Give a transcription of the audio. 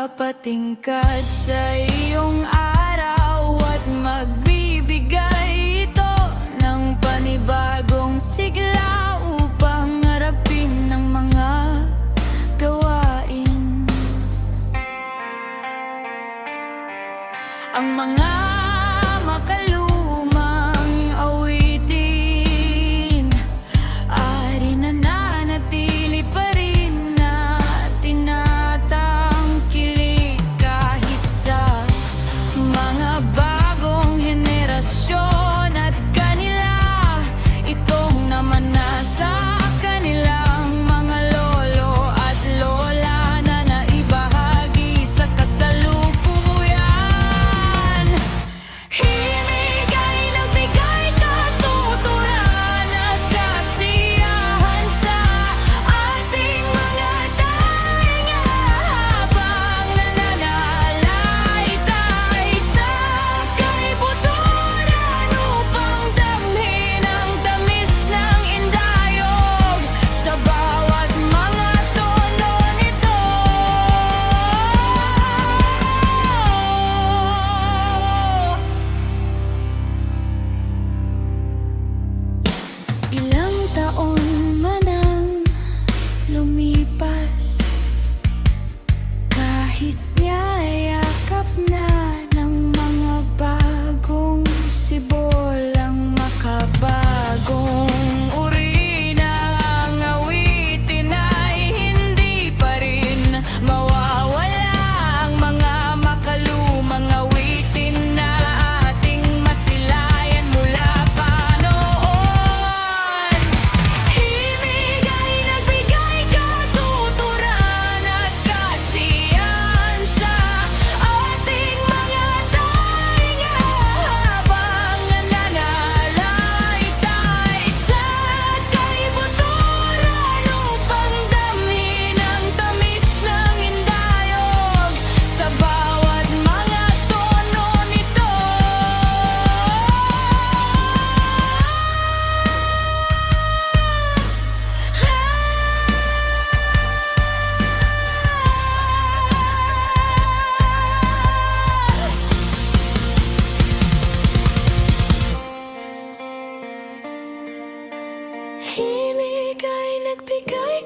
magpapatingkad sa iyong araw at magbibigay ito ng panibagong sigla upang harapin ng mga gawain. Ang mga makalumang awitin ay nananatili pa rin na tinatangkilik kahit sa mga bagong henerasyon, at kanila itong naman nasa kanilang mga lolo at lola na naibahagi sa kasalukuyan. Himig ay nagbigay katuturan at kasiyahan sa ating mga dahinga habang nananalaytay sa kaibuturan upang damhin ang tamis ng indayog sa bawat mga tono nito. Ilang taon man ang lumipas, kahit niyayakap na ng mga bagong sibol ang makabagong uri ng awitin, ay hindi pa rin mawawala ang mga makalumang awitin na ating masilayan mula pa noon. Himig ay nagbigay katuturan at kasiyahan sa ating mga dahinga habang nananalaytay sa kaibuturan upang damhin ang tamis ng indayog sa bawat mga tono nito. Himig ay nagbigay